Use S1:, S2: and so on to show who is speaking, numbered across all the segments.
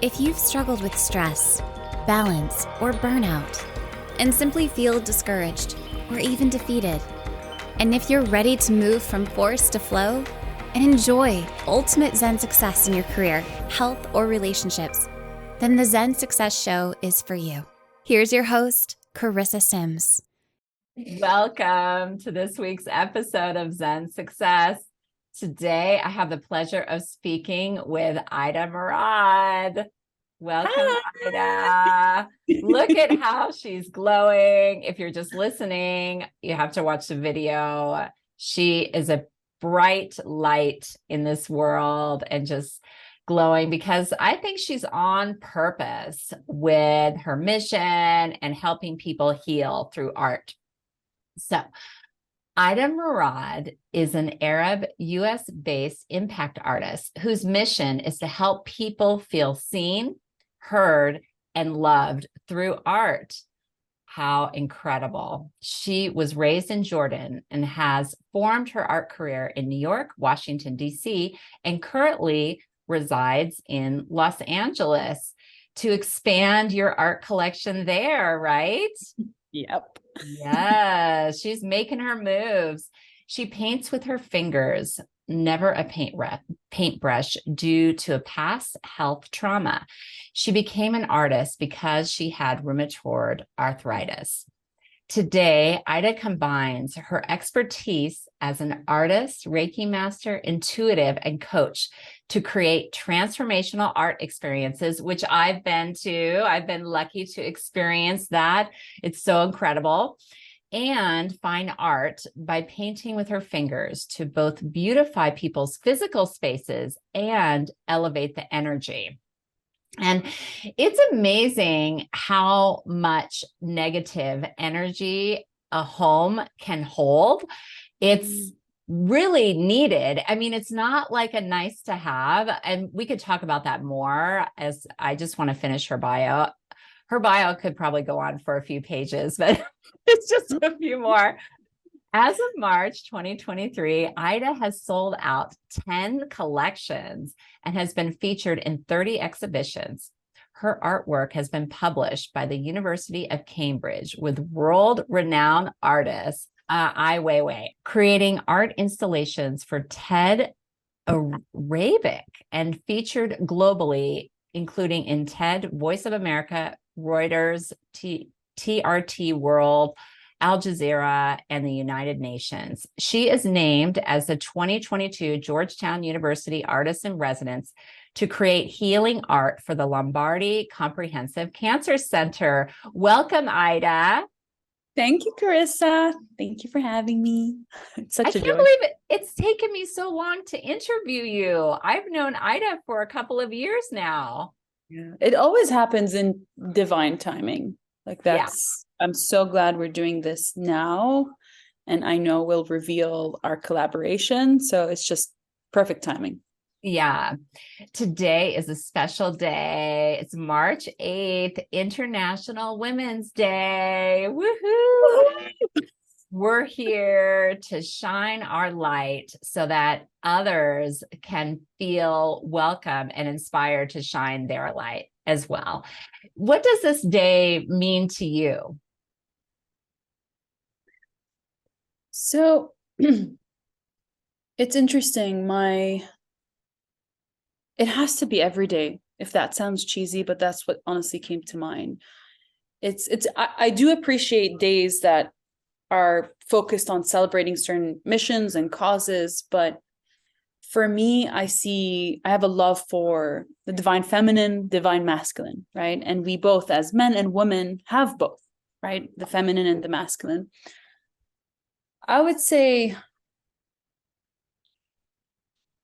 S1: If you've struggled with stress, balance, or burnout, and simply feel discouraged or even defeated, and if you're ready to move from force to flow and enjoy ultimate Zen success in your career, health, or relationships, then the Zen Success Show is for you. Here's your host, Carissa Sims.
S2: Welcome to this week's episode of Zen Success. Today, I have the pleasure of speaking with Aida Murad. Welcome,
S3: Hi.
S2: Aida. Look at how she's glowing. If you're just listening, you have to watch the video. She is a bright light in this world and just glowing because I think she's on purpose with her mission and helping people heal through art. So, Aida Murad is an Arab US-based impact artist whose mission is to help people feel seen, heard, and loved through art. How incredible. She was raised in Jordan and has formed her art career in New York, Washington, D.C., and currently resides in Los Angeles to expand your art collection there, right?
S3: Yep.
S2: Yes, she's making her moves. She paints with her fingers, never a paintbrush, due to a past health trauma. She became an artist because she had rheumatoid arthritis. Today, Aida combines her expertise as an artist, Reiki master, intuitive, and coach to create transformational art experiences, which I've been to. I've been lucky to experience that. It's so incredible. And fine art by painting with her fingers to both beautify people's physical spaces and elevate the energy. And it's amazing how much negative energy a home can hold. It's really needed. I mean, it's not like a nice to have, and we could talk about that more as I just want to finish her bio. Her bio could probably go on for a few pages, but it's just a few more. As of March 2023, Aida has sold out 10 collections and has been featured in 30 exhibitions. Her artwork has been published by the University of Cambridge with world-renowned artist Ai Weiwei, creating art installations for TEDinArabic and featured globally, including in TED, Voice of America, Reuters, TRT World, Al Jazeera, and the United Nations. She is named as the 2022 Georgetown University Artist in Residence to create healing art for the Lombardi Comprehensive Cancer Center. Welcome, Aida.
S3: Thank you, Carissa. Thank you for having me. It's such a joy.
S2: I can't believe it's taken me so long to interview you. I've known Aida for a couple of years now.
S3: Yeah, it always happens in divine timing. Like that's, yeah. I'm so glad we're doing this now. And I know we'll reveal our collaboration. So it's just perfect timing.
S2: Yeah. Today is a special day. It's March 8th, International Women's Day. Woohoo! We're here to shine our light so that others can feel welcome and inspired to shine their light as well. What does this day mean to you?
S3: So it's interesting. It has to be every day, if that sounds cheesy, but that's what honestly came to mind. I do appreciate days that are focused on celebrating certain missions and causes, but for me, I have a love for the divine feminine, divine masculine, right? And we both, as men and women, have both, right? The feminine and the masculine. I would say,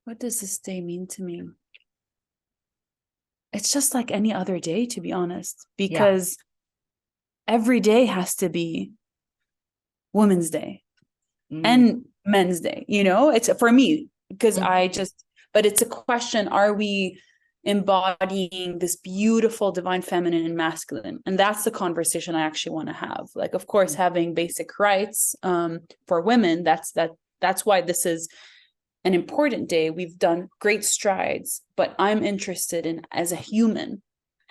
S3: what does this day mean to me? It's just like any other day, to be honest, because every day has to be Women's Day and Men's Day, it's for me, because but it's a question, are we embodying this beautiful divine feminine and masculine? And that's the conversation I actually want to have. Like, of course, having basic rights for women, that's why this is an important day. We've done great strides, but I'm interested in, as a human,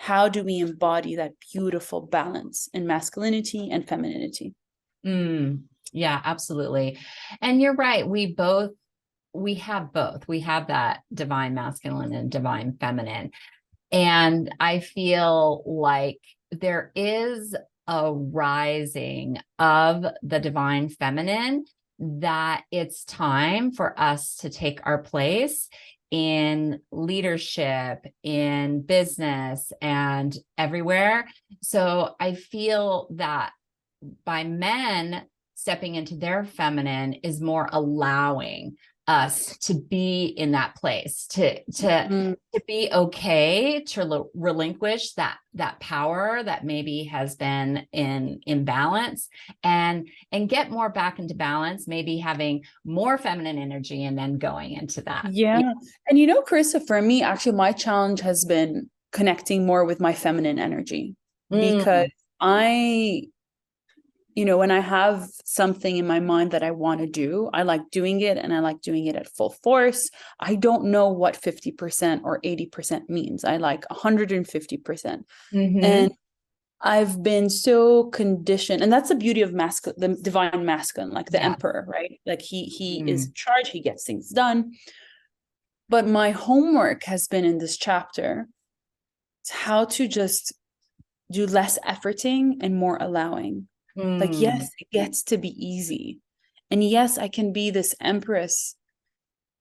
S3: how do we embody that beautiful balance in masculinity and femininity?
S2: Yeah, absolutely. And you're right. We have both. We have that divine masculine and divine feminine. And I feel like there is a rising of the divine feminine, that it's time for us to take our place in leadership, in business, and everywhere. So I feel that by men stepping into their feminine is more allowing us to be in that place, to be okay to relinquish that power that maybe has been in imbalance, and get more back into balance, maybe having more feminine energy and then going into that.
S3: Yeah. And Carissa, for me, actually, my challenge has been connecting more with my feminine energy, because when I have something in my mind that I want to do, I like doing it, and I like doing it at full force. I don't know what 50% or 80% means. I like 150%. And I've been so conditioned, and that's the beauty of the divine masculine, like the emperor, right? Like he is in charge, he gets things done. But my homework has been in this chapter, how to just do less efforting and more allowing. Like, yes, it gets to be easy. And yes, I can be this empress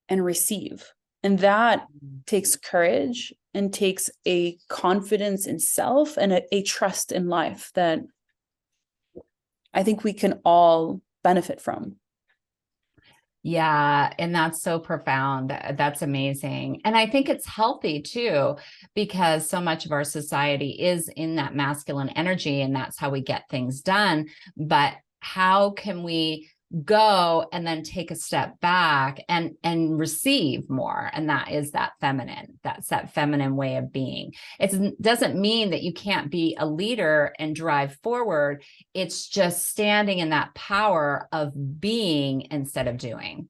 S3: and receive. And that takes courage and takes a confidence in self and a trust in life that I think we can all benefit from.
S2: Yeah. And that's so profound. That's amazing. And I think it's healthy too, because so much of our society is in that masculine energy, and that's how we get things done. But how can we go and then take a step back and receive more? And that is that feminine, that's that feminine way of being. It doesn't mean that you can't be a leader and drive forward. It's just standing in that power of being instead of doing.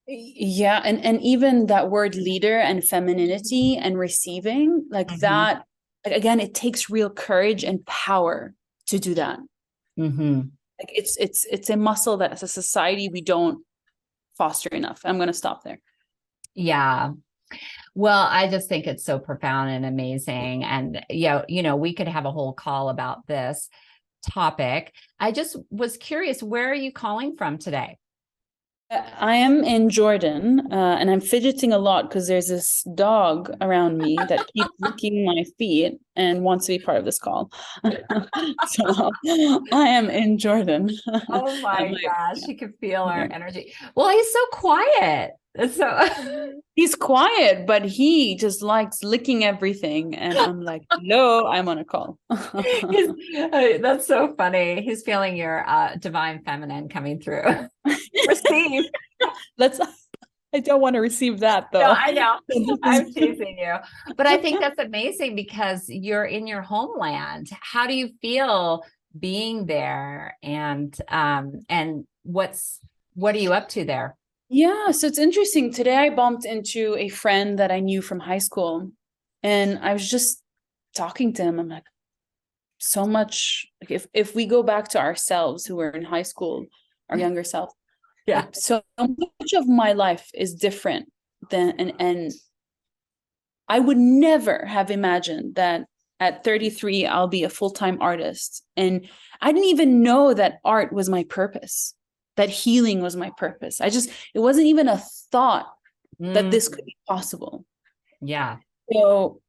S3: Yeah. And even that word leader and femininity and receiving, like that, again, it takes real courage and power to do that. Like it's a muscle that as a society we don't foster enough. I'm going to stop there.
S2: Yeah. Well, I just think it's so profound and amazing. And we could have a whole call about this topic. I just was curious, where are you calling from today?
S3: I am in Jordan, and I'm fidgeting a lot because there's this dog around me that keeps licking my feet and wants to be part of this call. So I am in Jordan.
S2: Oh my gosh, you can feel our energy. Well, he's so quiet. So
S3: he's quiet, but he just likes licking everything. And I'm like, no, I'm on a call.
S2: That's so funny. He's feeling your divine feminine coming through. Receive. I don't want to receive that though. No, I know. I'm teasing you. But I think that's amazing because you're in your homeland. How do you feel being there? And what are you up to there?
S3: Yeah, so it's interesting. Today I bumped into a friend that I knew from high school, and I was just talking to him. I'm like, so much, like if we go back to ourselves who were in high school, our younger self, like, so much of my life is different than, and I would never have imagined that at 33 I'll be a full-time artist, and I didn't even know that art was my purpose, that healing was my purpose. It wasn't even a thought that this could be possible.
S2: Yeah.
S3: So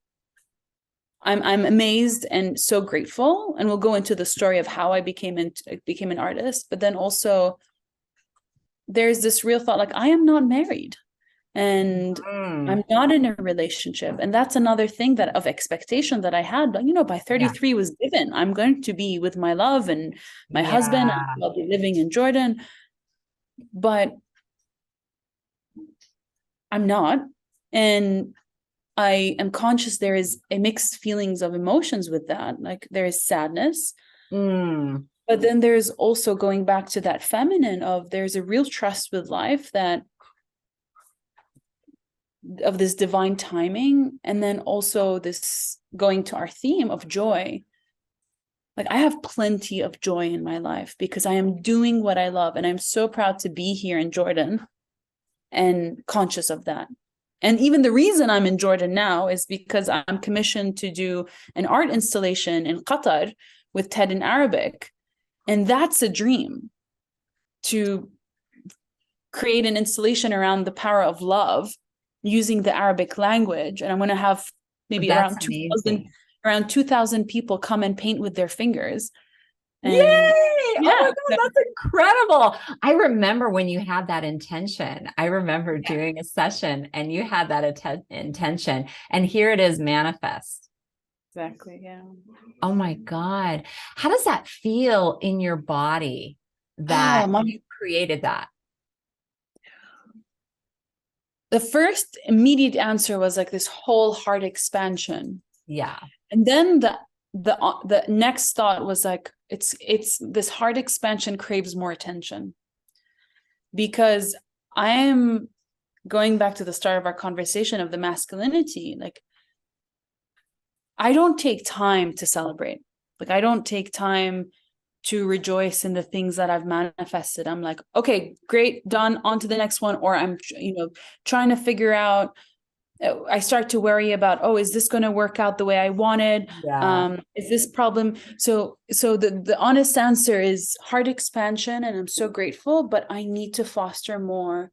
S3: I'm amazed and so grateful. And we'll go into the story of how I became an artist, but then also there's this real thought, like I am not married and I'm not in a relationship. And that's another thing of expectation that I had, by 33 was given. I'm going to be with my love and my husband, and I'll be living in Jordan, but I'm not. And I am conscious there is a mixed feelings of emotions with that. Like there is sadness, but then there's also going back to that feminine of there's a real trust with life that this divine timing, and then also this going to our theme of joy. Like, I have plenty of joy in my life because I am doing what I love, and I'm so proud to be here in Jordan and conscious of that. And even the reason I'm in Jordan now is because I'm commissioned to do an art installation in Qatar with TEDinArabic. And that's a dream, to create an installation around the power of love using the Arabic language. And I'm going to have maybe
S2: That's
S3: around 2,000 people come and paint with their fingers. And
S2: Yay! Oh
S3: yeah,
S2: my God, that's incredible. I remember when you had that intention. I remember doing a session and you had that intention, and here it is manifest.
S3: exactly. Yeah.
S2: Oh my God. How does that feel in your body that you created that?
S3: The first immediate answer was like this whole heart expansion.
S2: Yeah.
S3: And then the next thought was like, it's this heart expansion craves more attention, because I am going back to the start of our conversation of the masculinity. Like, I don't take time to celebrate. Like, I don't take time to rejoice in the things that I've manifested. I'm like, okay, great, done, on to the next one. Or I'm, trying to figure out, I start to worry about, oh, is this going to work out the way I wanted?
S2: Yeah.
S3: Is this problem? So the honest answer is heart expansion. And I'm so grateful, but I need to foster more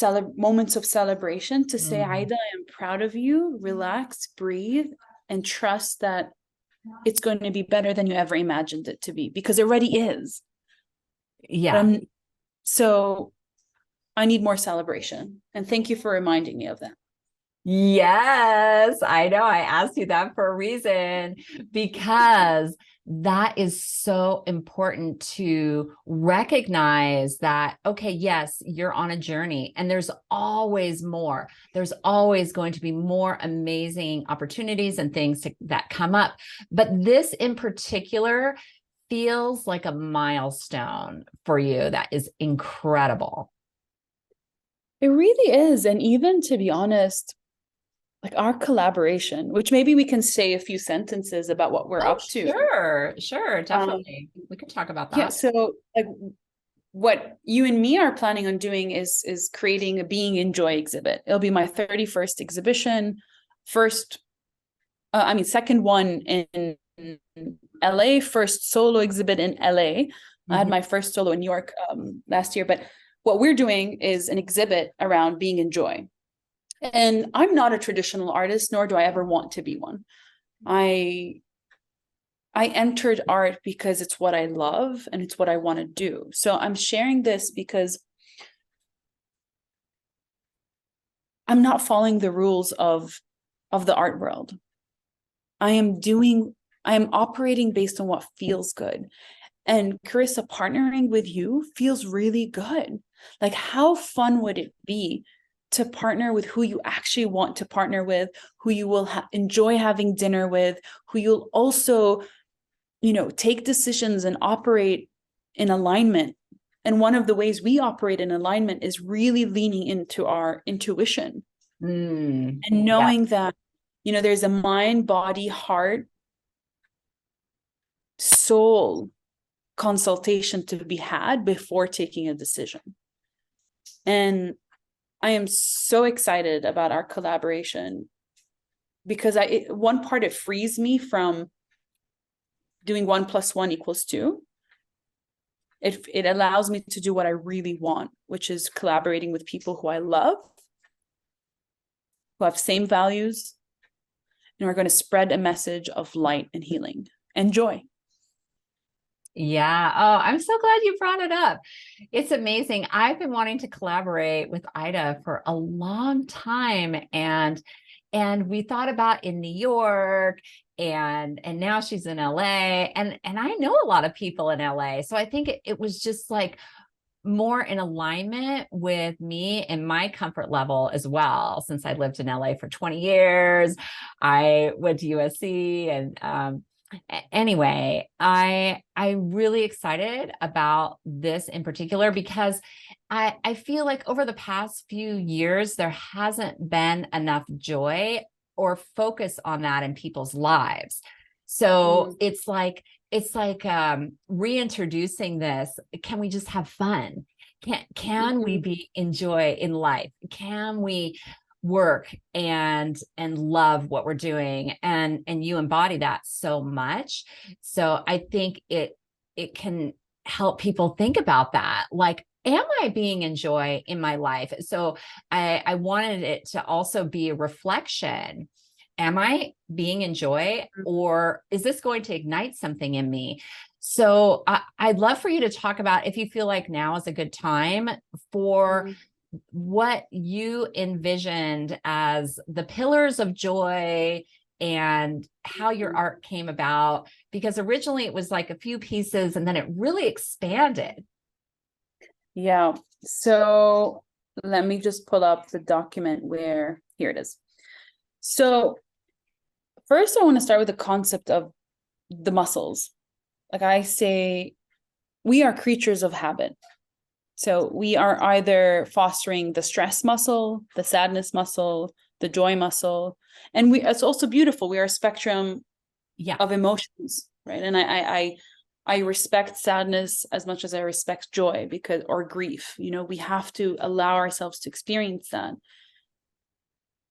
S3: moments of celebration to say, Aida, I am proud of you. Relax, breathe, and trust that it's going to be better than you ever imagined it to be, because it already is.
S2: Yeah.
S3: So I need more celebration. And thank you for reminding me of that.
S2: Yes, I know. I asked you that for a reason, because that is so important to recognize that, okay, yes, you're on a journey and there's always more. There's always going to be more amazing opportunities and things that come up. But this in particular feels like a milestone for you that is incredible.
S3: It really is. And even, to be honest, like our collaboration, which maybe we can say a few sentences about what we're up to.
S2: Sure, definitely. We can talk about that.
S3: Yeah, so like what you and me are planning on doing is creating a Being in Joy exhibit. It'll be my 31st exhibition, second one in LA, first solo exhibit in LA. I had my first solo in New York last year, but what we're doing is an exhibit around being in joy. And I'm not a traditional artist, nor do I ever want to be one. I entered art because it's what I love and it's what I want to do. So I'm sharing this because I'm not following the rules of the art world. I am operating based on what feels good. And Carissa, partnering with you feels really good. Like, how fun would it be to partner with who you actually want to partner with, who you will enjoy having dinner with, who you'll also, take decisions and operate in alignment. And one of the ways we operate in alignment is really leaning into our intuition and knowing that, there's a mind, body, heart, soul consultation to be had before taking a decision. And I am so excited about our collaboration because one part, it frees me from doing 1 + 1 = 2. It allows me to do what I really want, which is collaborating with people who I love, who have same values, and are going to spread a message of light and healing and joy.
S2: Yeah. Oh, I'm so glad you brought it up. It's amazing. I've been wanting to collaborate with Aida for a long time, and we thought about in New York, and now she's in LA, and I know a lot of people in LA. So I think it was just like more in alignment with me and my comfort level as well. Since I lived in LA for 20 years, I went to USC, and Anyway, I'm really excited about this in particular because I feel like over the past few years, there hasn't been enough joy or focus on that in people's lives. So it's like reintroducing this. Can we just have fun? Can we be enjoy in life? Can we work and love what we're doing, and you embody that so much. So I think it can help people think about that, like, am I being in joy in my life? So I wanted it to also be a reflection. Am I being in joy, or is this going to ignite something in me? So I'd love for you to talk about, if you feel like now is a good time, for what you envisioned as the pillars of joy and how your art came about, because originally it was like a few pieces and then it really expanded.
S3: Yeah. So let me just pull up the document where, here it is. So first I want to start with the concept of the muscles. Like I say, we are creatures of habit. So we are either fostering the stress muscle, the sadness muscle, the joy muscle. And it's also beautiful. We are a spectrum of emotions, right? And I respect sadness as much as I respect joy, because, or grief, we have to allow ourselves to experience that.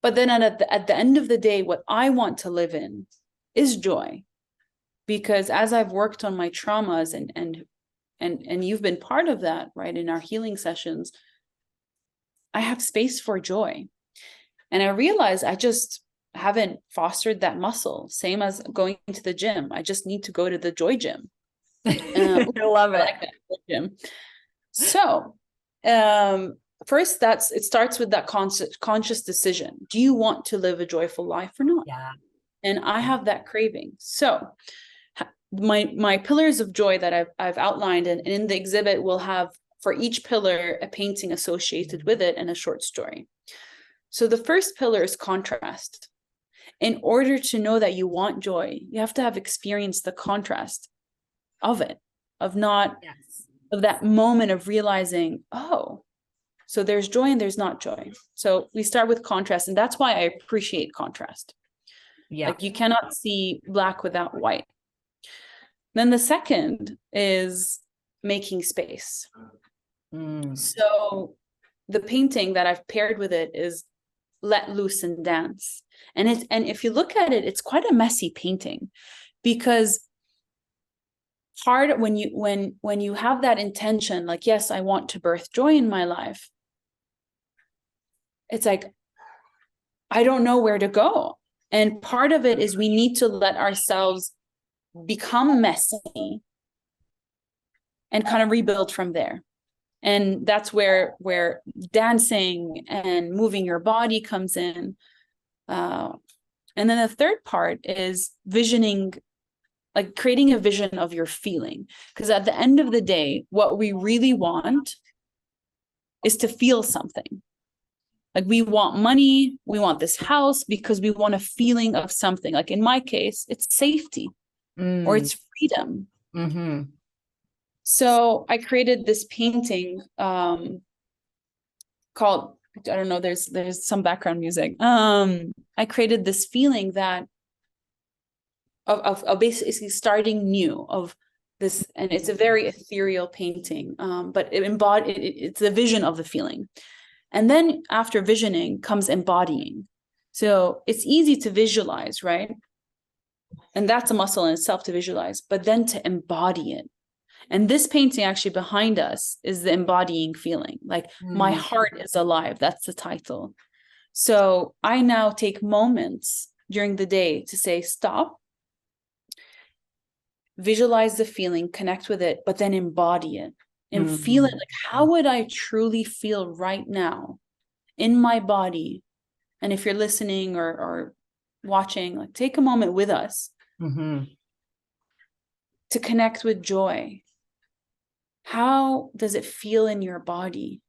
S3: But then at the end of the day, what I want to live in is joy. Because as I've worked on my traumas and you've been part of that, right, in our healing sessions, I have space for joy. And I realize I just haven't fostered that muscle. Same as going to the gym. I just need to go to the joy gym.
S2: I love it.
S3: Like that gym. So first, it starts with that conscious decision. Do you want to live a joyful life or not?
S2: Yeah.
S3: And I have that craving. So my pillars of joy that I've outlined, and in the exhibit we'll have for each pillar a painting associated with it and a short story. So the first pillar is contrast. In order to know that you want joy, you have to have experienced the contrast of it, of that moment of realizing, oh, so there's joy and there's not joy. So we start with contrast, and that's why I appreciate contrast. Like you cannot see black without white. Then the second is making space. So the painting that I've paired with it is Let Loose and Dance. And if you look at it, it's quite a messy painting, because when you have that intention, like, yes, I want to birth joy in my life, it's like, I don't know where to go. And part of it is we need to let ourselves become messy and kind of rebuild from there. And that's where dancing and moving your body comes in. And then the third part is visioning, like creating a vision of your feeling. Because at the end of the day, what we really want is to feel something. Like we want money, we want this house because we want a feeling of something. Like in my case, it's safety. Or it's freedom. So I created this painting called, I don't know, there's some background music. I created this feeling that of basically starting new, of this, and it's a very ethereal painting, but it's the vision of the feeling. And then after visioning comes embodying. So it's easy to visualize, right? And that's a muscle in itself, to visualize, but then to embody it. And this painting actually behind us is the embodying feeling. Like my heart is alive. That's the title. So I now take moments during the day to say, stop, visualize the feeling, connect with it, but then embody it and feel it. Like, how would I truly feel right now in my body? And if you're listening or watching, like, take a moment with us. To connect with joy. How does it feel in your body?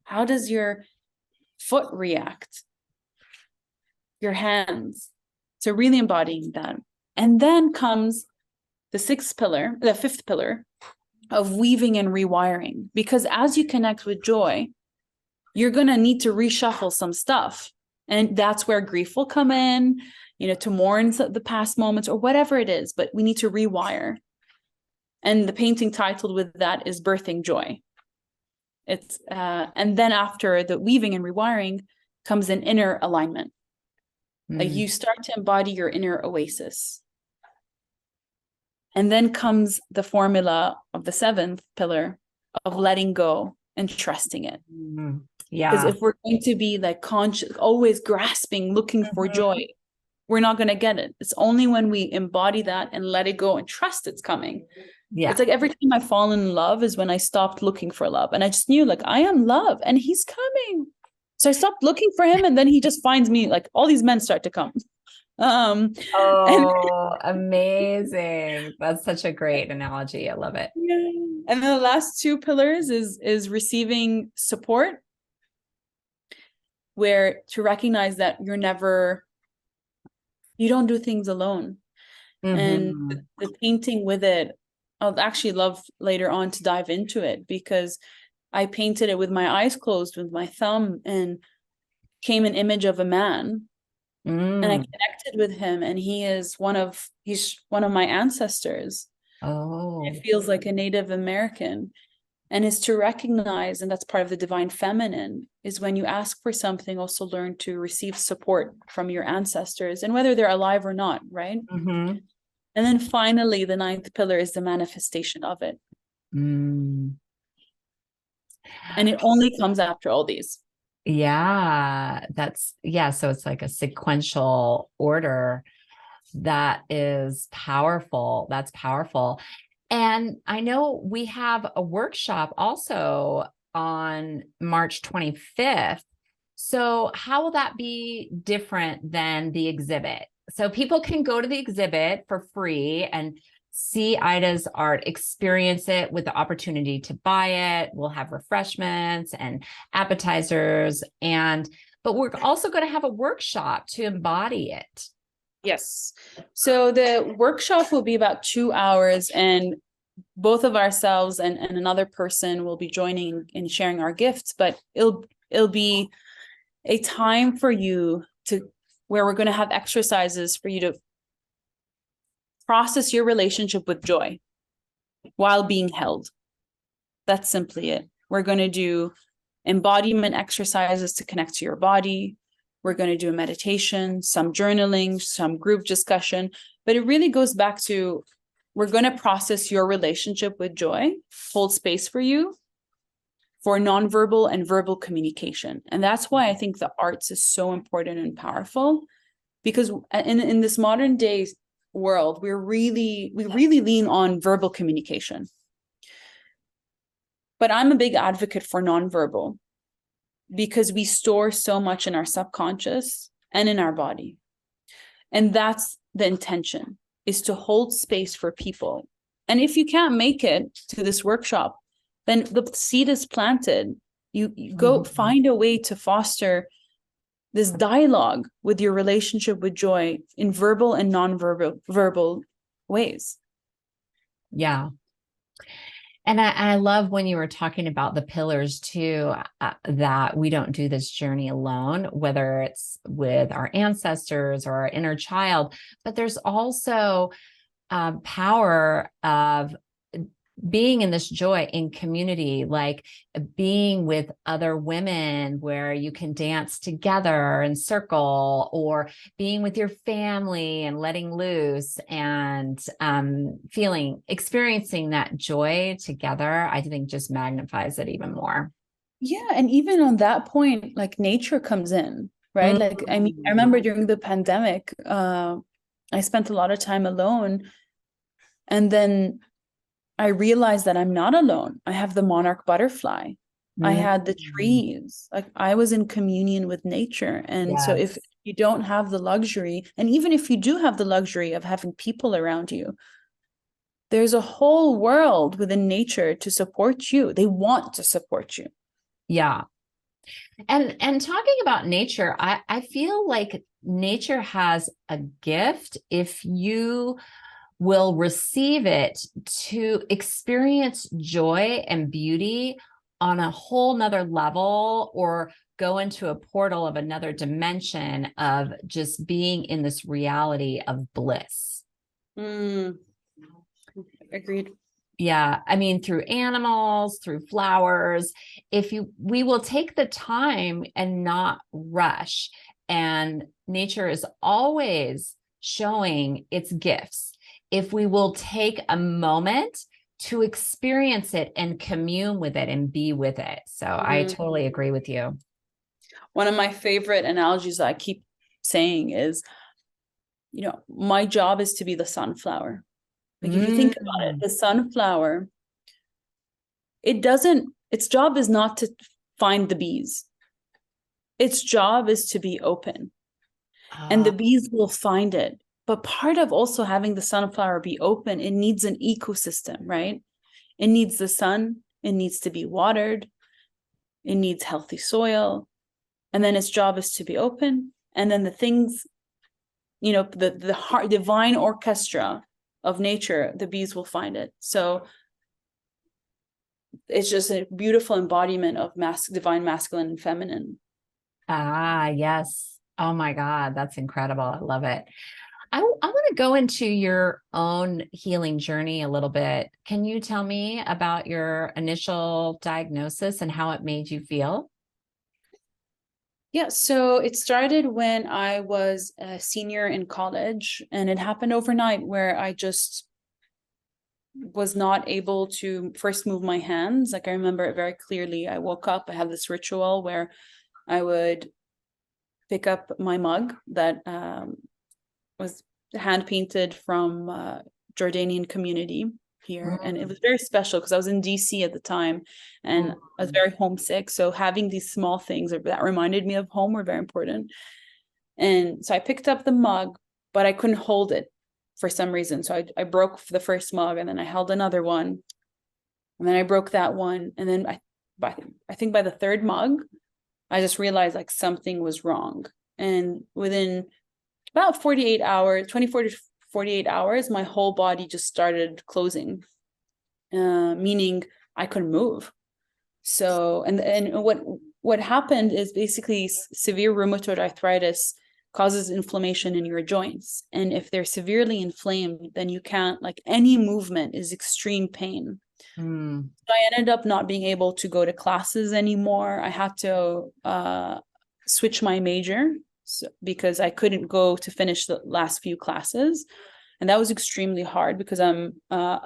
S3: How does your foot react? Your hands. So really embodying that. And then comes the fifth pillar of weaving and rewiring. Because as you connect with joy, you're going to need to reshuffle some stuff. And that's where grief will come in, to mourn the past moments or whatever it is, but we need to rewire. And the painting titled with that is Birthing Joy. It's and then after the weaving and rewiring comes an inner alignment. Like you start to embody your inner oasis. And then comes the formula of the seventh pillar of letting go and trusting it.
S2: Yeah.
S3: Because if we're going to be like conscious, always grasping, looking for joy, we're not going to get it. It's only when we embody that and let it go and trust it's coming. Yeah. It's like every time I fall in love is when I stopped looking for love. And I just knew like, I am love and he's coming. So I stopped looking for him. And then he just finds me, like all these men start to come.
S2: Amazing. That's such a great analogy. I love it.
S3: Yeah. And then the last two pillars is receiving support, where to recognize that you don't do things alone. And the painting with it, I'll actually love later on to dive into it, because I painted it with my eyes closed with my thumb, and came an image of a man. And I connected with him, and he's one of my ancestors. Oh, it feels like a Native American. And is to recognize, and that's part of the divine feminine, is when you ask for something, also learn to receive support from your ancestors, and whether they're alive or not, right? And then finally, the ninth pillar is the manifestation of it. And it only comes after all these.
S2: Yeah, so it's like a sequential order that is powerful. That's powerful. And I know we have a workshop also on March 25th. So how will that be different than the exhibit? So people can go to the exhibit for free and see Aida's art, experience it with the opportunity to buy it. We'll have refreshments and appetizers, but we're also going to have a workshop to embody it.
S3: Yes. So the workshop will be about 2 hours, and both of ourselves and another person will be joining and sharing our gifts, but it'll be a time for you where we're going to have exercises for you to process your relationship with joy while being held. That's simply it. We're going to do embodiment exercises to connect to your body. We're going to do a meditation, some journaling, some group discussion, but it really goes back to, we're going to process your relationship with joy, hold space for you for nonverbal and verbal communication. And that's why I think the arts is so important and powerful, because in this modern day world, we really lean on verbal communication. But I'm a big advocate for nonverbal, because we store so much in our subconscious and in our body. And that's the intention, is to hold space for people. And if you can't make it to this workshop, then the seed is planted. You go find a way to foster this dialogue with your relationship with joy in verbal and non-verbal ways.
S2: Yeah. And I love when you were talking about the pillars too, that we don't do this journey alone, whether it's with our ancestors or our inner child, but there's also power of being in this joy in community, like being with other women where you can dance together in circle, or being with your family and letting loose and experiencing that joy together, I think just magnifies it even more.
S3: Yeah. And even on that point, like nature comes in, right? Like, I mean, I remember during the pandemic, I spent a lot of time alone, and then I realized that I'm not alone. I have the monarch butterfly. I had the trees. Like, I was in communion with nature. And so if you don't have the luxury, and even if you do have the luxury of having people around you, there's a whole world within nature to support you. They want to support you.
S2: Yeah. And talking about nature, I feel like nature has a gift if you will receive it to experience joy and beauty on a whole nother level, or go into a portal of another dimension of just being in this reality of bliss.
S3: Agreed.
S2: Yeah. I mean, through animals, through flowers, we will take the time and not rush. And nature is always showing its gifts. If we will take a moment to experience it and commune with it and be with it. So I totally agree with you.
S3: One of my favorite analogies that I keep saying is, my job is to be the sunflower. Like if you think about it, the sunflower, its job is not to find the bees. Its job is to be open, and the bees will find it. But part of also having the sunflower be open, it needs an ecosystem, right? It needs the sun, it needs to be watered, it needs healthy soil. And then its job is to be open. And then the things, the heart, divine orchestra of nature, the bees will find it. So it's just a beautiful embodiment of divine masculine and feminine.
S2: Yes. Oh my God, that's incredible. I love it. I want to go into your own healing journey a little bit. Can you tell me about your initial diagnosis and how it made you feel?
S3: Yeah, so it started when I was a senior in college, and it happened overnight where I just was not able to first move my hands. Like I remember it very clearly. I woke up, I had this ritual where I would pick up my mug that was hand painted from Jordanian community here. And it was very special because I was in DC at the time and I was very homesick. So having these small things that reminded me of home were very important. And so I picked up the mug, but I couldn't hold it for some reason. So I broke the first mug, and then I held another one, and then I broke that one. And then I think by the third mug, I just realized like something was wrong. And within about 48 hours, 24 to 48 hours, my whole body just started closing, meaning I couldn't move. So, and what happened is basically severe rheumatoid arthritis causes inflammation in your joints. And if they're severely inflamed, then you can't, like any movement is extreme pain. So I ended up not being able to go to classes anymore. I had to switch my major because I couldn't go to finish the last few classes. And that was extremely hard because I'm a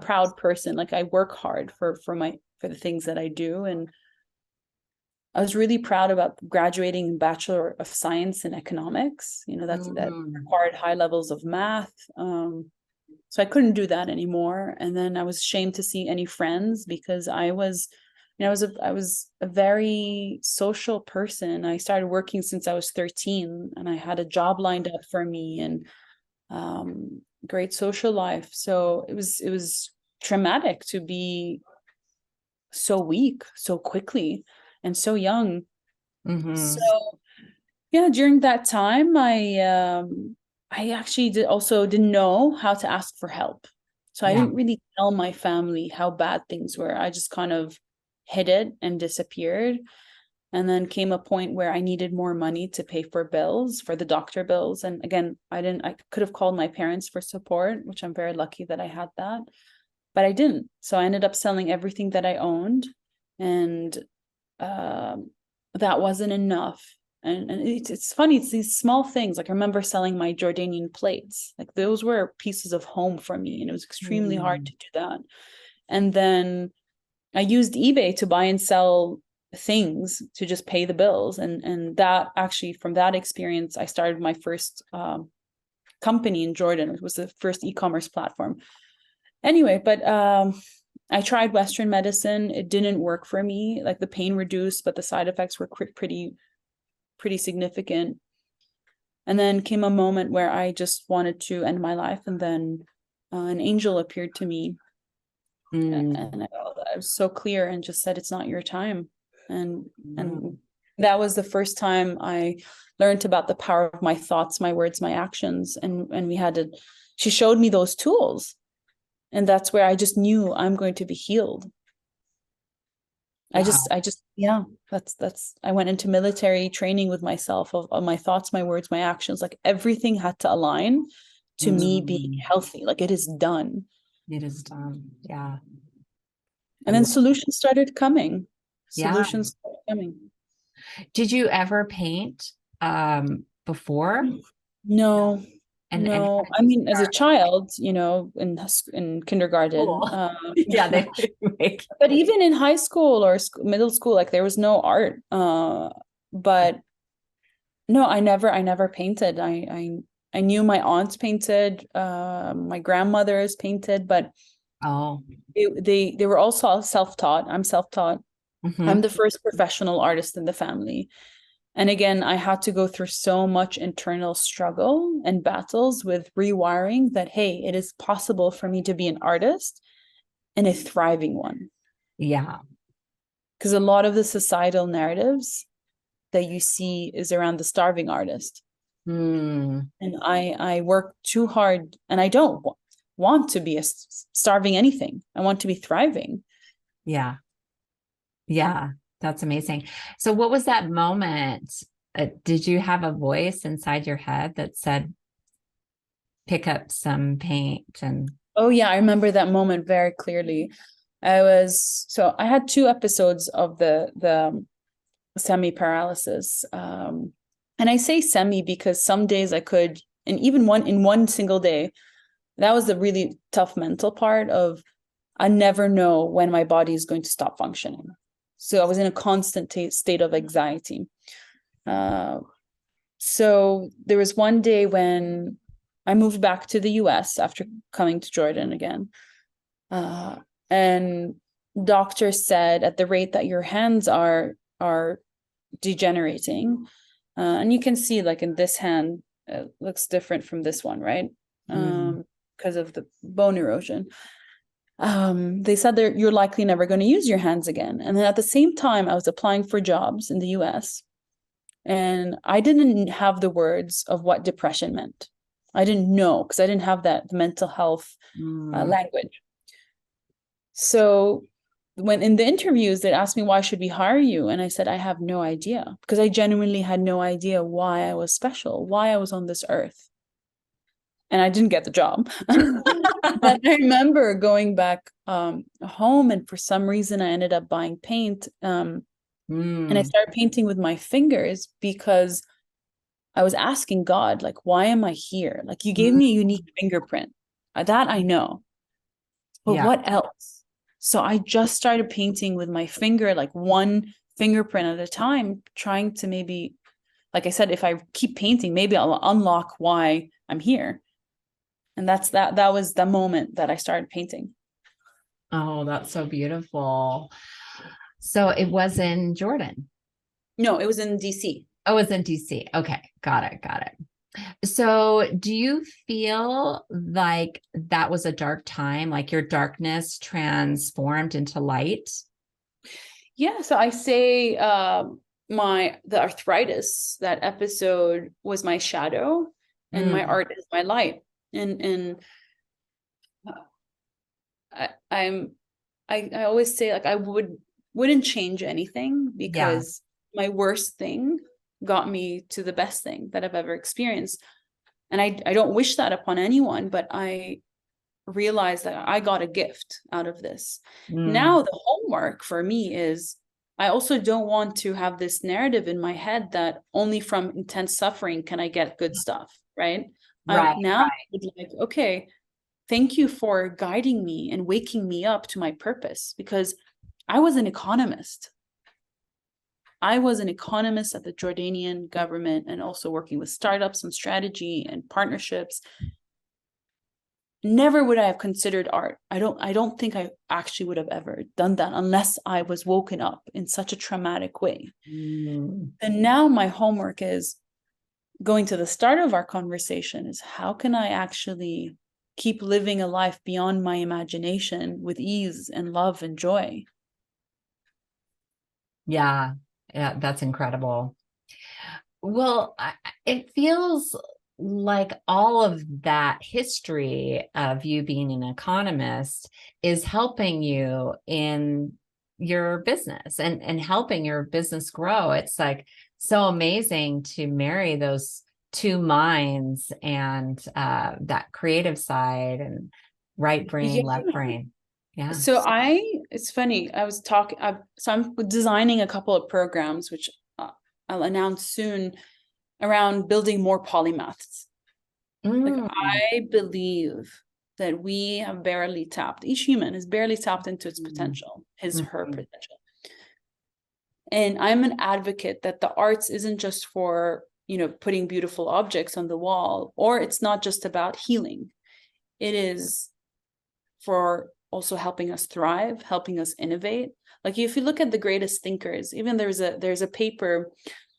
S3: proud person. Like I work hard for the things that I do. And I was really proud about graduating in Bachelor of Science in Economics. That required high levels of math. So I couldn't do that anymore. And then I was ashamed to see any friends because I was a very social person. I started working since I was 13, and I had a job lined up for me and great social life. So it was traumatic to be so weak so quickly and so young. So yeah, during that time, I actually didn't know how to ask for help. So I didn't really tell my family how bad things were. I just kind of hid it and disappeared. And then came a point where I needed more money to pay for bills, for the doctor bills. And again, I could have called my parents for support, which I'm very lucky that I had that, but I didn't. So I ended up selling everything that I owned, and that wasn't enough. And it's funny, it's these small things. Like I remember selling my Jordanian plates. Like those were pieces of home for me, and it was extremely hard to do that. And then I used eBay to buy and sell things to just pay the bills. And that actually, from that experience, I started my first company in Jordan. It was the first e-commerce platform. Anyway, but I tried Western medicine. It didn't work for me. Like the pain reduced, but the side effects were pretty significant. And then came a moment where I just wanted to end my life. And then an angel appeared to me. And I was so clear and just said, it's not your time. And That was the first time I learned about the power of my thoughts, my words, my actions. And she showed me those tools. And that's where I just knew I'm going to be healed.
S2: Wow.
S3: I went into military training with myself of my thoughts, my words, my actions. Like everything had to align to me being healthy. Like it is done.
S2: It is done. Yeah.
S3: And then solutions started coming.
S2: Yeah.
S3: Did
S2: you ever paint before?
S3: No.
S2: And
S3: I mean, as a child, in kindergarten.
S2: Cool. Yeah,
S3: but even in high school or middle school, like there was no art. But no, I never painted. I knew my aunts painted, my grandmothers painted, but they were also self-taught. I'm self-taught. Mm-hmm. I'm the first professional artist in the family. And again, I had to go through so much internal struggle and battles with rewiring that, hey, it is possible for me to be an artist and a thriving one.
S2: Yeah.
S3: Because a lot of the societal narratives that you see is around the starving artist. And I work too hard, and I don't want to be starving anything. I want to be thriving.
S2: Yeah. Yeah. That's amazing. So what was that moment? Did you have a voice inside your head that said, pick up some paint? And
S3: oh yeah, I remember that moment very clearly. I had 2 episodes of the semi-paralysis. And I say semi because some days I could, and even in one single day, that was the really tough mental part of, I never know when my body is going to stop functioning. So I was in a constant state of anxiety. So there was one day when I moved back to the US after coming to Jordan again. And doctors said, at the rate that your hands are degenerating, and you can see like in this hand, it looks different from this one, right? Because of the bone erosion. They said that you're likely never going to use your hands again. And then at the same time, I was applying for jobs in the US, and I didn't have the words of what depression meant. I didn't know, because I didn't have that mental health language. So when in the interviews, they asked me, why should we hire you? And I said, I have no idea, because I genuinely had no idea why I was special, why I was on this earth. And I didn't get the job. But I remember going back home, and for some reason I ended up buying paint. And I started painting with my fingers because I was asking God, like, why am I here? Like, you gave me a unique fingerprint. That I know. But what else? So I just started painting with my finger, like one fingerprint at a time, trying to maybe, like I said, if I keep painting, maybe I'll unlock why I'm here. And that was the moment that I started painting.
S2: Oh, that's so beautiful. So it was in Jordan?
S3: No, it was in DC.
S2: Oh, it was in DC. Okay. Got it. So do you feel like that was a dark time, like your darkness transformed into light?
S3: Yeah. So I say the arthritis, that episode was my shadow, and my art is my light. And I always say, like, I wouldn't change anything, because my worst thing got me to the best thing that I've ever experienced. And I don't wish that upon anyone, but I realized that I got a gift out of this. Now the homework for me is, I also don't want to have this narrative in my head that only from intense suffering can I get good stuff, right? Now it's like, okay, thank you for guiding me and waking me up to my purpose, because I was an economist. I was an economist at the Jordanian government, and also working with startups and strategy and partnerships. Never would I have considered art. I don't think I actually would have ever done that unless I was woken up in such a traumatic way. And now my homework is, going to the start of our conversation, is how can I actually keep living a life beyond my imagination with ease and love and joy?
S2: Yeah. Yeah, that's incredible. Well, it feels like all of that history of you being an economist is helping you in your business and helping your business grow. It's like so amazing to marry those two minds and that creative side and right brain, left brain. Yeah.
S3: So it's funny. So I'm designing a couple of programs, which I'll announce soon, around building more polymaths. Like, I believe that we have barely tapped, each human has barely tapped into its potential, his, her potential. And I'm an advocate that the arts isn't just for, putting beautiful objects on the wall, or it's not just about healing. It is for also helping us thrive, helping us innovate. Like, if you look at the greatest thinkers, even there's a paper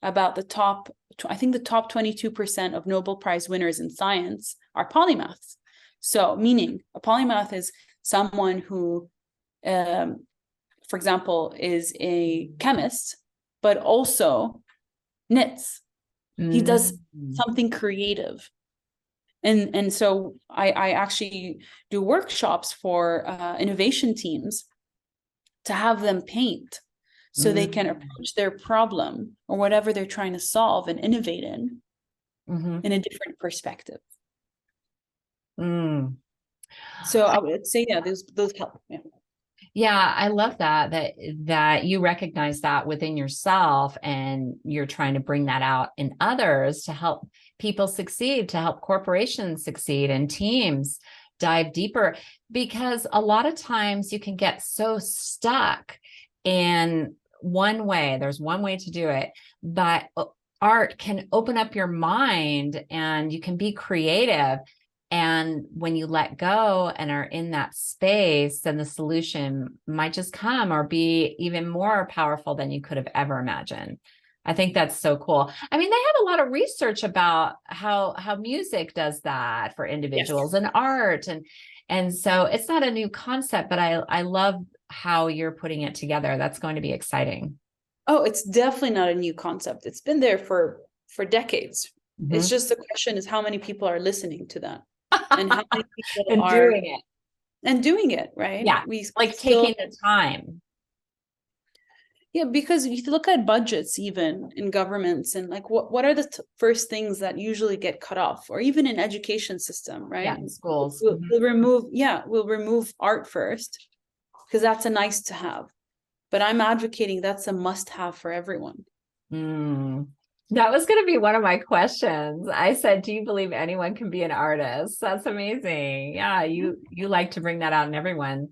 S3: about the top 22% of Nobel Prize winners in science are polymaths. So, meaning a polymath is someone who, for example, is a chemist, but also knits. He does something creative. And so I actually do workshops for innovation teams to have them paint so they can approach their problem or whatever they're trying to solve and innovate in a different perspective. So I would say, yeah, those help. Yeah.
S2: Yeah, I love that you recognize that within yourself and you're trying to bring that out in others to help people succeed, to help corporations succeed and teams dive deeper, because a lot of times you can get so stuck in one way. There's one way to do it, but art can open up your mind and you can be creative. And when you let go and are in that space, then the solution might just come or be even more powerful than you could have ever imagined. I think that's so cool. I mean, they have a lot of research about how music does that for individuals and art. And so it's not a new concept, but I love how you're putting it together. That's going to be exciting.
S3: Oh, it's definitely not a new concept. It's been there for decades. It's just the question is how many people are listening to that. And how many people are doing it, right?
S2: Yeah, taking the time.
S3: Yeah, because if you look at budgets, even in governments, and like what are the first things that usually get cut off, or even in education system, right?
S2: Yeah, in schools.
S3: We'll remove art first because that's a nice to have, but I'm advocating that's a must have for everyone.
S2: That was going to be one of my questions. I said, do you believe anyone can be an artist? That's amazing. Yeah, you like to bring that out in everyone.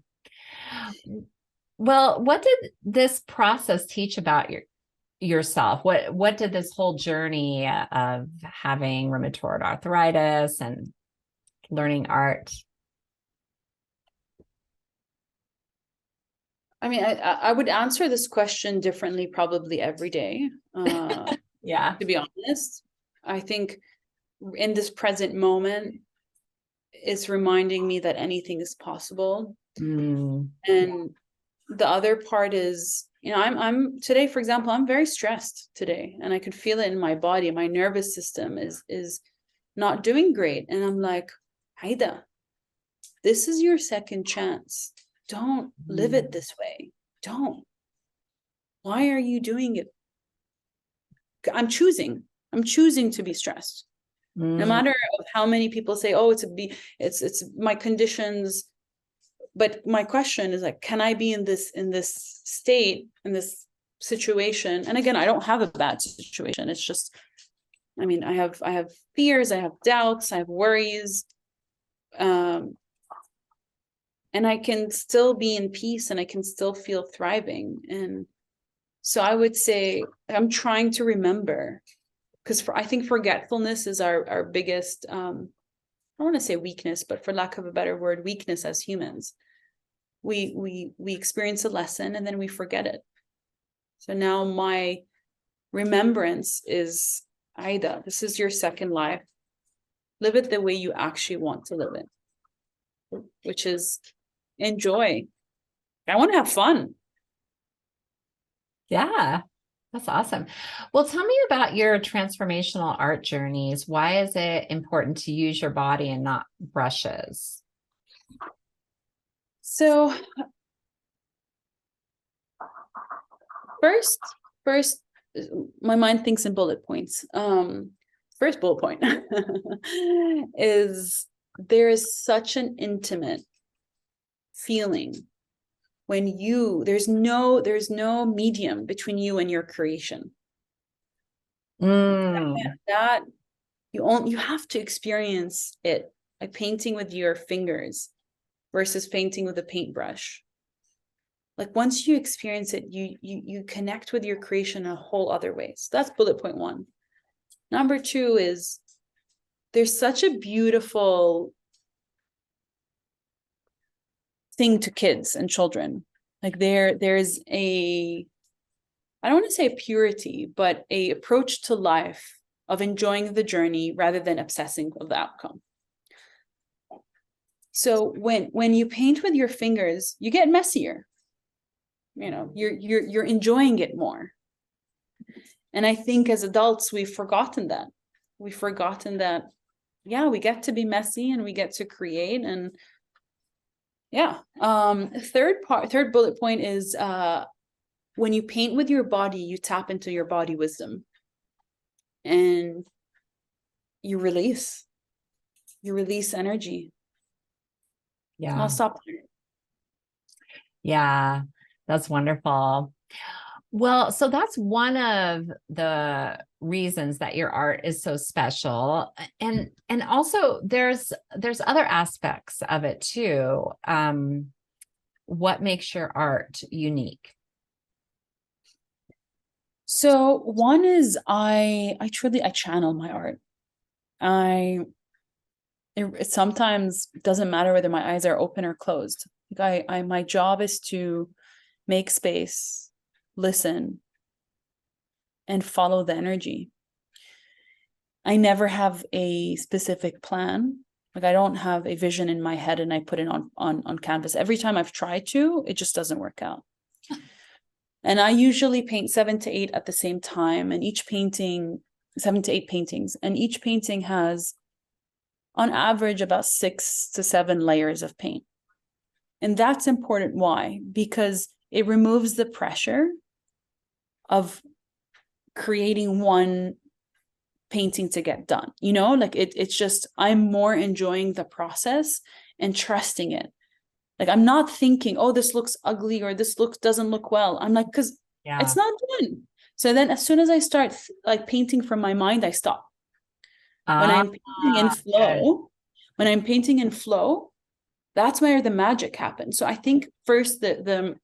S2: Well, what did this process teach about yourself? What did this whole journey of having rheumatoid arthritis and learning art?
S3: I mean, I would answer this question differently probably every day.
S2: Yeah.
S3: To be honest, I think in this present moment, it's reminding me that anything is possible. And the other part is, I'm today, for example, I'm very stressed today, and I could feel it in my body. My nervous system is not doing great. And I'm like, Aida, this is your second chance. Don't live it this way. Don't. Why are you doing it? I'm choosing to be stressed. No matter how many people say, oh, it's my conditions. But my question is like, can I be in this state, in this situation? And again, I don't have a bad situation. It's just, I mean, I have fears, I have doubts, I have worries. And I can still be in peace and I can still feel thriving. And so I would say I'm trying to remember, because I think forgetfulness is our biggest, I don't want to say weakness, but for lack of a better word, weakness as humans. We experience a lesson and then we forget it. So now my remembrance is, Aida, this is your second life. Live it the way you actually want to live it, which is enjoy. I want to have fun.
S2: Yeah, That's awesome. Well, tell me about your transformational art journeys. Why is it important to use your body and not brushes?
S3: So first, my mind thinks in bullet points. First bullet point is there is such an intimate feeling when there's no medium between you and your creation. That you have to experience it, like painting with your fingers versus painting with a paintbrush. Like once you experience it, you connect with your creation in a whole other way. So that's bullet point 1. Number 2 is there's such a beautiful thing to kids and children. Like there's I don't want to say a purity, but a approach to life of enjoying the journey rather than obsessing with the outcome. So when you paint with your fingers, you get messier. You're enjoying it more. And I think as adults, we've forgotten that. Yeah, we get to be messy and we get to create. And yeah. Third bullet point is when you paint with your body, you tap into your body wisdom and you release energy.
S2: Yeah.
S3: I'll stop there.
S2: Yeah, that's wonderful. Well, so that's one of the reasons that your art is so special. And also there's other aspects of it too. What makes your art unique?
S3: So one is I channel my art. It sometimes doesn't matter whether my eyes are open or closed. Like my job is to make space, listen, and follow the energy. I never have a specific plan. Like I don't have a vision in my head and I put it on canvas. Every time I've tried to, it just doesn't work out. And I usually paint 7 to 8 at the same time, and each painting, 7 to 8 paintings, and each painting has on average about 6 to 7 layers of paint. And that's important. Why? Because it removes the pressure of creating one painting to get done. Like it's just, I'm more enjoying the process and trusting it. Like I'm not thinking, oh, this looks ugly or this doesn't look well. I'm like, because it's not done. So then as soon as I start like painting from my mind, I stop. When I'm painting in flow, that's where the magic happens. So I think first the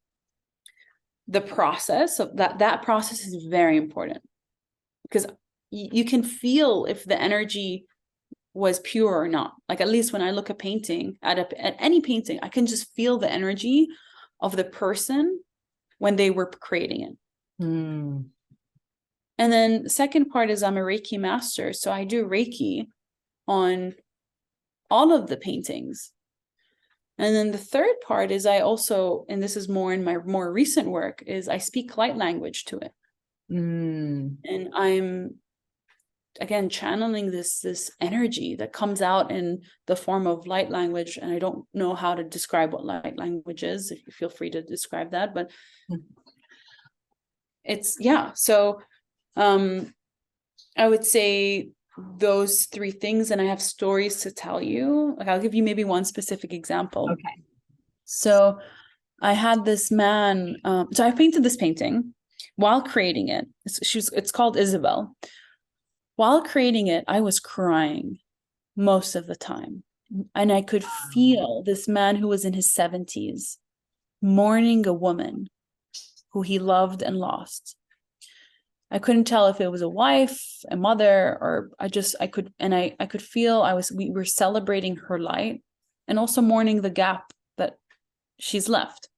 S3: process of that process is very important, because you can feel if the energy was pure or not. Like at least when I look at painting, at any painting, I can just feel the energy of the person when they were creating it. And then the second part is I'm a Reiki master. So I do Reiki on all of the paintings. And then the third part is I also, and this is more in my more recent work, is I speak light language to it. And I'm, again, channeling this energy that comes out in the form of light language. And I don't know how to describe what light language is. If you feel free to describe that, but it's, yeah. So I would say those 3 things, and I have stories to tell you. Like I'll give you maybe one specific example.
S2: Okay.
S3: So I had this man, so I painted this painting while creating it. It's called Isabel. While creating it, I was crying most of the time. And I could feel this man who was in his 70s mourning a woman who he loved and lost. I couldn't tell if it was a wife, a mother, or I could feel we were celebrating her light and also mourning the gap that she's left.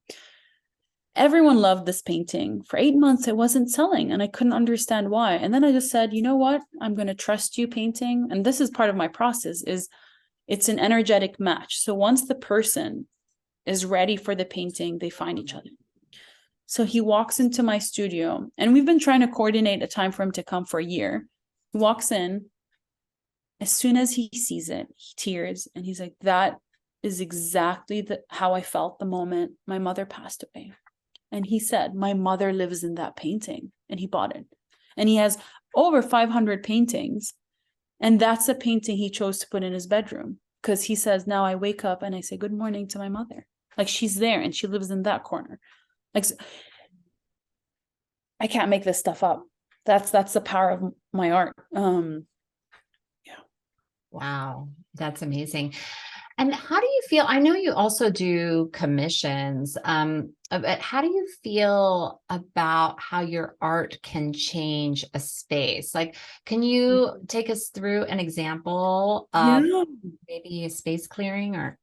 S3: Everyone loved this painting. For 8 months, it wasn't selling, and I couldn't understand why. And then I just said, you know what? I'm going to trust you, painting. And this is part of my process, is it's an energetic match. So once the person is ready for the painting, they find each other. So he walks into my studio, and we've been trying to coordinate a time for him to come for a year. He walks in. As soon as he sees it, he tears, and he's like, that is exactly how I felt the moment my mother passed away. And he said, my mother lives in that painting, and he bought it. And he has over 500 paintings. And that's a painting he chose to put in his bedroom, because he says, now I wake up and I say good morning to my mother. Like, she's there and she lives in that corner. Like, I can't make this stuff up. That's the power of my art.
S2: Wow, that's amazing. And how do you feel? I know you also do commissions, but how do you feel about how your art can change a space? Like, can you take us through an example of maybe a space clearing or,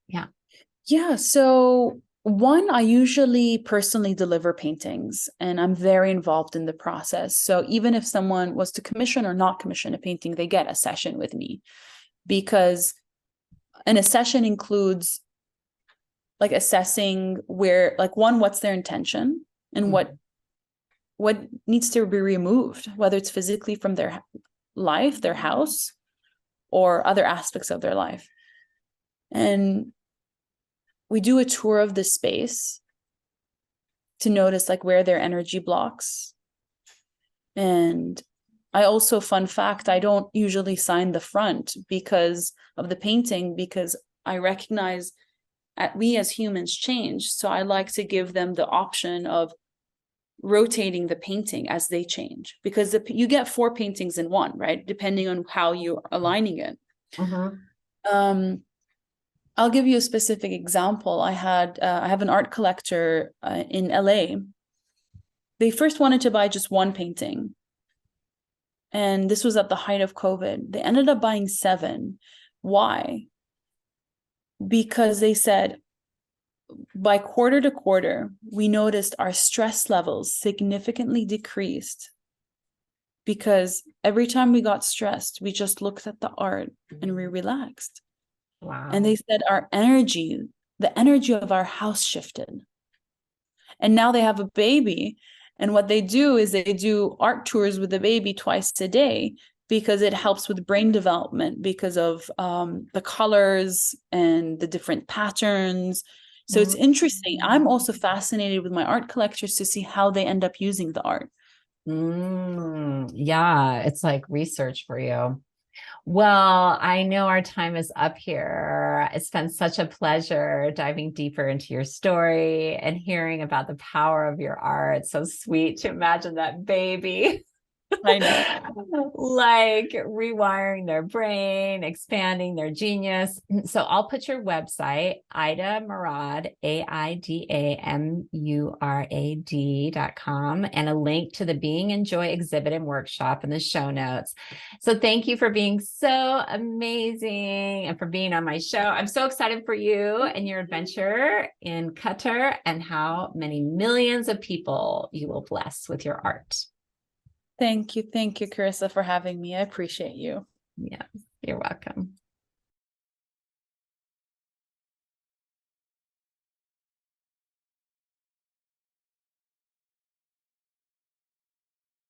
S3: Yeah. So one, I usually personally deliver paintings, and I'm very involved in the process. So even if someone was to commission or not commission a painting, they get a session with me, because a session includes like assessing where, like, one, what's their intention, and what needs to be removed, whether it's physically from their life, their house, or other aspects of their life. And we do a tour of the space to notice like where their energy blocks. And I also, fun fact, I don't usually sign the front because of the painting, because I recognize we as humans change. So I like to give them the option of rotating the painting as they change, because you get 4 paintings in one, right? Depending on how you're aligning it. I'll give you a specific example. I have an art collector in LA. They first wanted to buy just one painting, and this was at the height of COVID. They ended up buying 7. Why? Because they said, by quarter to quarter, we noticed our stress levels significantly decreased, because every time we got stressed, we just looked at the art and we relaxed.
S2: Wow.
S3: And they said the energy of our house shifted. And now they have a baby. And what they do is they do art tours with the baby twice a day, because it helps with brain development, because of the colors and the different patterns. So it's interesting. I'm also fascinated with my art collectors to see how they end up using the art.
S2: Yeah, it's like research for you. Well, I know our time is up here. It's been such a pleasure diving deeper into your story and hearing about the power of your art. So sweet to imagine that baby.
S3: I know.
S2: Like rewiring their brain, expanding their genius. So I'll put your website, Aida Murad, AIDAMURAD.com, and a link to the Being and Joy exhibit and workshop in the show notes. So thank you for being so amazing and for being on my show. I'm so excited for you and your adventure in Qatar, and how many millions of people you will bless with your art.
S3: Thank you, Carissa, for having me. I appreciate you.
S2: Yeah, you're welcome.